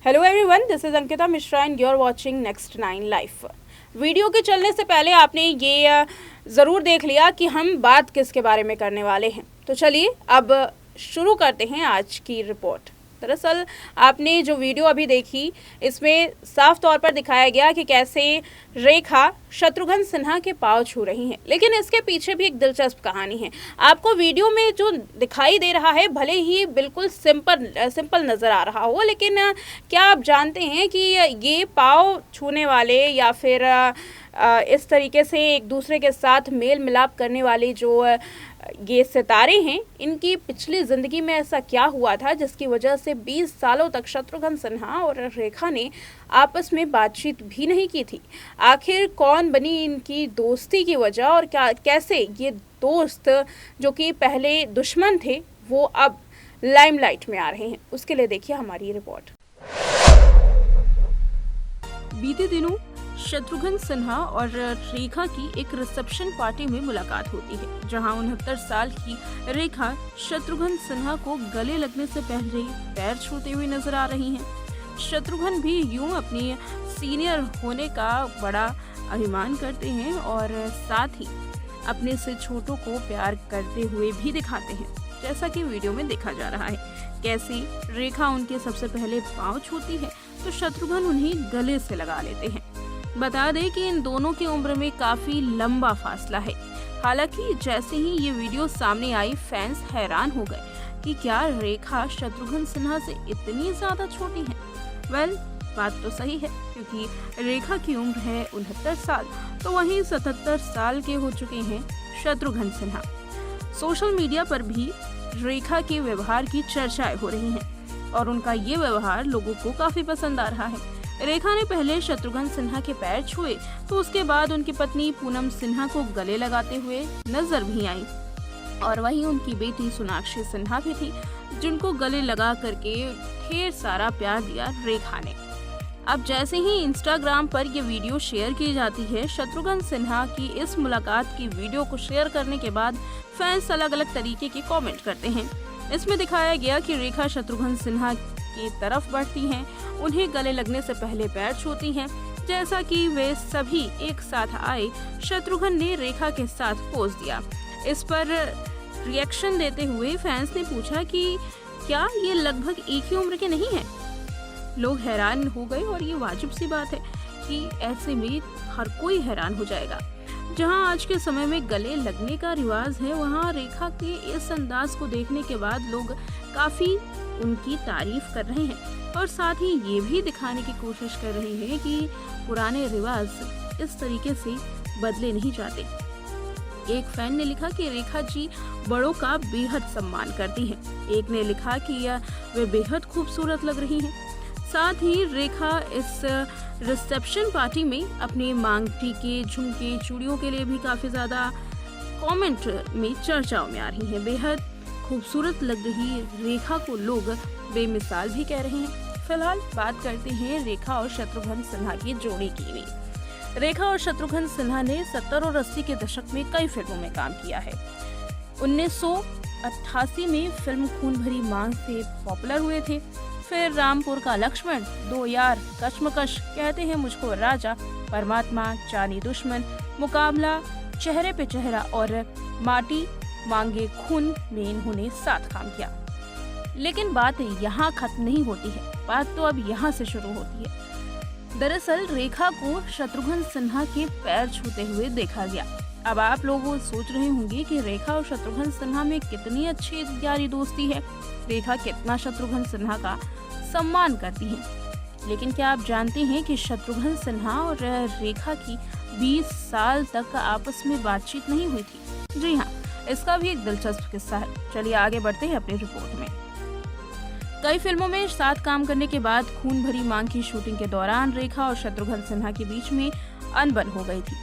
Hello everyone, this is Ankita Mishra and you are watching next 9 life. Video के चलने से पहले आपने ये ज़रूर देख लिया कि हम बात किसके बारे में करने वाले हैं। तो चलिए अब शुरू करते हैं आज की रिपोर्ट। दरअसल आपने जो वीडियो अभी देखी, इसमें साफ तौर पर दिखाया गया कि कैसे रेखा शत्रुघ्न सिन्हा के पांव छू रही हैं, लेकिन इसके पीछे भी एक दिलचस्प कहानी है। आपको वीडियो में जो दिखाई दे रहा है भले ही बिल्कुल सिंपल नज़र आ रहा हो, लेकिन क्या आप जानते हैं कि ये पांव छूने वाले या फिर इस तरीके से एक दूसरे के साथ मेल मिलाप करने वाले जो ये सितारे हैं, इनकी पिछली ज़िंदगी में ऐसा क्या हुआ था जिसकी वजह से 20 सालों तक शत्रुघ्न सिन्हा और रेखा ने आपस में बातचीत भी नहीं की थी। आखिर कौन बनी इनकी दोस्ती की वजह और क्या कैसे ये दोस्त जो कि पहले दुश्मन थे वो अब लाइमलाइट में आ रहे हैं, उसके लिए देखिए हमारी रिपोर्ट। बीते दिनों शत्रुघ्न सिन्हा और रेखा की एक रिसेप्शन पार्टी में मुलाकात होती है, जहां 69 साल की रेखा शत्रुघ्न सिन्हा को गले लगने से पहले पैर छूते हुए नजर आ रही हैं। शत्रुघ्न भी यूं अपनी सीनियर होने का बड़ा अभिमान करते हैं और साथ ही अपने से छोटों को प्यार करते हुए भी दिखाते हैं, जैसा कि वीडियो में देखा जा रहा है। कैसे रेखा उनके सबसे पहले पांव छूती है तो शत्रुघ्न उन्हें गले से लगा लेते हैं। बता दें कि इन दोनों की उम्र में काफी लंबा फासला है। हालांकि जैसे ही ये वीडियो सामने आई, फैंस हैरान हो गए कि क्या रेखा शत्रुघ्न सिन्हा से इतनी ज्यादा छोटी हैं? वेल, बात तो सही है, क्योंकि रेखा की उम्र है 69 साल, तो वहीं 77 साल के हो चुके हैं शत्रुघ्न सिन्हा। सोशल मीडिया पर भी रेखा के व्यवहार की चर्चाएं हो रही हैं और उनका ये व्यवहार लोगों को काफी पसंद आ रहा है। रेखा ने पहले शत्रुघ्न सिन्हा के पैर छुए तो उसके बाद उनकी पत्नी पूनम सिन्हा को गले लगाते हुए नजर भी आई और वहीं उनकी बेटी सोनाक्षी सिन्हा भी थी, जिनको गले लगा करके ढेर सारा प्यार दिया रेखा ने। अब जैसे ही इंस्टाग्राम पर ये वीडियो शेयर की जाती है, शत्रुघ्न सिन्हा की इस मुलाकात की वीडियो को शेयर करने के बाद फैंस अलग अलग तरीके के कमेंट करते हैं। इसमें दिखाया गया कि रेखा शत्रुघ्न सिन्हा की तरफ बढ़ती हैं, उन्हें गले लगने से पहले पैर छूती हैं, जैसा कि वे सभी एक साथ आए। शत्रुघ्न ने रेखा के साथ पोज दिया। इस पर रिएक्शन देते हुए फैंस ने पूछा कि क्या ये लगभग एक ही उम्र के नहीं हैं? लोग हैरान हो गए और ये वाजिब सी बात है कि ऐसे में हर कोई हैरान हो जाएगा। जहां आज के समय में गले लगने का रिवाज है, वहां रेखा के इस अंदाज को देखने के बाद लोग काफी उनकी तारीफ कर रहे हैं और साथ ही ये भी दिखाने की कोशिश कर रहे हैं कि पुराने रिवाज इस तरीके से बदले नहीं जाते। एक फैन ने लिखा कि रेखा जी बड़ों का बेहद सम्मान करती हैं। एक ने लिखा कि वे बेहद खूबसूरत लग रही हैं। साथ ही रेखा इस रिसेप्शन पार्टी में अपने मांग टीके, झुमके, चूड़ियों के लिए भी काफी ज्यादा कमेंट में चर्चाओं में आ रही हैं। बेहद खूबसूरत लग रही रेखा को लोग बेमिसाल भी कह रहे हैं। फिलहाल बात करते हैं रेखा और शत्रुघ्न सिन्हा की जोड़ी की भी। रेखा और शत्रुघ्न सिन्हा ने 70 और 80 के दशक में कई फिल्मों में काम किया है। 1988 में फिल्म खून भरी मांग से पॉपुलर हुए थे। फिर रामपुर का लक्ष्मण, दो यार, कश्मकश, कहते हैं मुझको राजा, परमात्मा, जानी दुश्मन, मुकाबला, चेहरे पे चेहरा और माटी मांगे खून में इन्होंने साथ काम किया। लेकिन बात यहाँ खत्म नहीं होती है, बात तो अब यहाँ से शुरू होती है। दरअसल रेखा को शत्रुघ्न सिन्हा के पैर छूते हुए देखा गया। अब आप लोग सोच रहे होंगे कि रेखा और शत्रुघ्न सिन्हा में कितनी अच्छी यारी दोस्ती है, रेखा कितना शत्रुघ्न सिन्हा का सम्मान करती है। लेकिन क्या आप जानते हैं कि शत्रुघ्न सिन्हा और रेखा की 20 साल तक आपस में बातचीत नहीं हुई थी? जी हाँ, इसका भी एक दिलचस्प किस्सा है। चलिए आगे बढ़ते हैं अपनी रिपोर्ट में। कई फिल्मों में साथ काम करने के बाद खून भरी मांग की शूटिंग के दौरान रेखा और शत्रुघ्न सिन्हा के बीच में अनबन हो गई थी।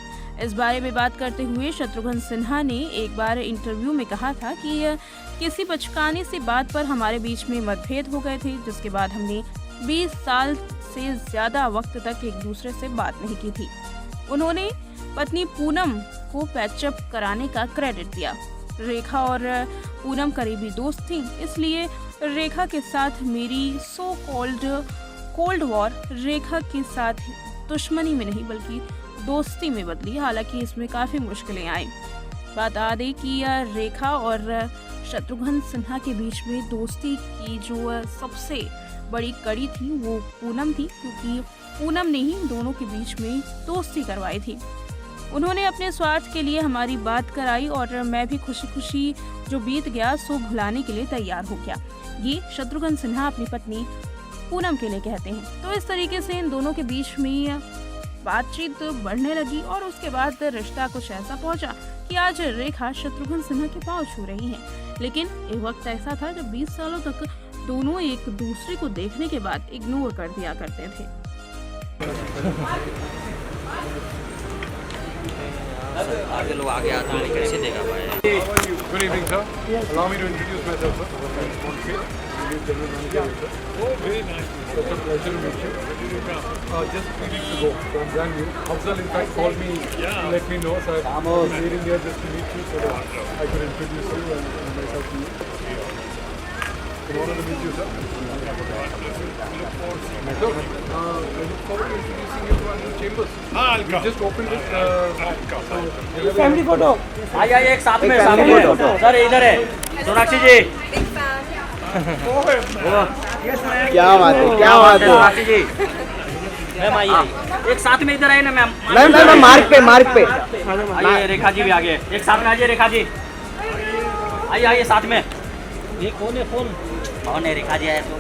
इस बारे में बात करते हुए शत्रुघ्न सिन्हा ने एक बार इंटरव्यू में कहा था कि किसी बचकाने से बात पर हमारे बीच में मतभेद हो गए थे, जिसके बाद हमने 20 साल से ज्यादा वक्त तक एक दूसरे से बात नहीं की थी। उन्होंने पत्नी पूनम को पैचअप कराने का क्रेडिट दिया। रेखा और पूनम करीबी दोस्त थी, इसलिए रेखा के साथ मेरी सो कॉल्ड कोल्ड वॉर रेखा के साथ दुश्मनी में नहीं बल्कि दोस्ती में बदली। हालांकि इसमें काफ़ी मुश्किलें आई। बता दें कि रेखा और शत्रुघ्न सिन्हा के बीच में दोस्ती की जो सबसे बड़ी कड़ी थी वो पूनम थी, क्योंकि पूनम ने ही दोनों के बीच में दोस्ती करवाई थी। उन्होंने अपने स्वार्थ के लिए हमारी बात कराई और मैं भी खुशी खुशी जो बीत गया सो भुलाने के लिए तैयार हो गया। ये शत्रुघ्न सिन्हा अपनी पत्नी पूनम के लिए कहते हैं। तो इस तरीके से इन दोनों के बीच में बातचीत बढ़ने लगी और उसके बाद रिश्ता कुछ ऐसा पहुंचा कि आज रेखा शत्रुघ्न सिन्हा के पांव छू रही हैं। लेकिन एक वक्त ऐसा था जब 20 सालों तक दोनों एक दूसरे को देखने के बाद इग्नोर कर दिया करते थे। आगे लोग आगे आते हैं कैसे देगा भाई। Good evening, sir. Allow me to introduce myself, sir. Oh, very nice. Such a pleasure to meet you. Just 3 weeks ago, so I'm brand new. Afzal, in fact, called me to let me know, so I was waiting here just to meet you so that I could introduce you and myself to you. In order to meet you, sir. So, I look forward to introducing you to our new chambers. We just opened it. Family photo आइए एक साथ में sir इधर है सोनाक्षी जी। क्या बात है, क्या बात है। सोनाक्षी जी मैम आइए एक साथ में इधर आइए ना मैम। मैम मार्क पे आइए रेखा जी भी आगे एक साथ में आइए रेखा जी। आइए आइए साथ में। ये कौन है कौन है रेखा जी आए तो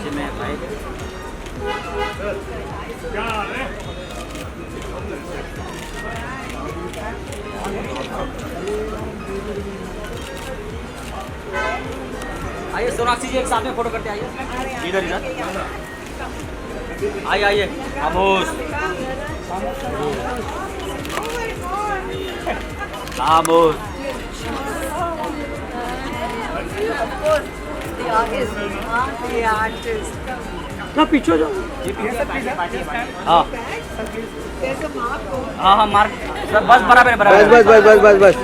में भाई आइए सोनाक्षी जी एक साथ में फोटो करते आइए इधर आइए खामोश खामोश। ना पीछे जाओ। हाँ मार्क बस बराबर बस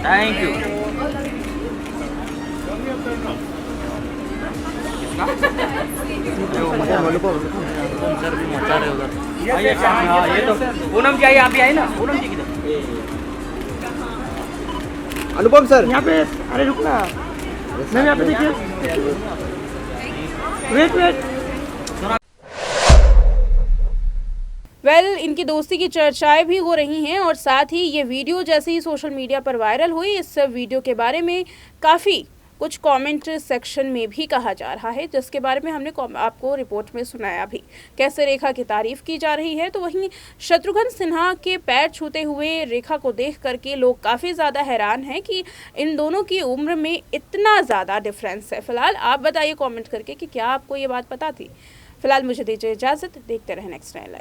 थैंक यू। सर भी मचा रहे उधर। आइए ये तो पूनम जी आइए आप भी आइए ना। पूनम जी किधर? अनुपम सर यहाँ पे। अरे रुकना मैम यहाँ पे देखिए। वेट इनकी दोस्ती की चर्चाएं भी हो रही हैं और साथ ही ये वीडियो जैसे ही सोशल मीडिया पर वायरल हुई, इस वीडियो के बारे में काफ़ी कुछ कमेंट सेक्शन में भी कहा जा रहा है, जिसके बारे में हमने आपको रिपोर्ट में सुनाया भी। कैसे रेखा की तारीफ की जा रही है, तो वहीं शत्रुघ्न सिन्हा के पैर छूते हुए रेखा को देख करके लोग काफ़ी ज़्यादा हैरान हैं कि इन दोनों की उम्र में इतना ज़्यादा डिफरेंस है। फिलहाल आप बताइए कमेंट करके कि क्या आपको ये बात पता थी। फिलहाल मुझे दीजिए इजाज़त, देखते रहें नेक्स्ट टाइम लाइव।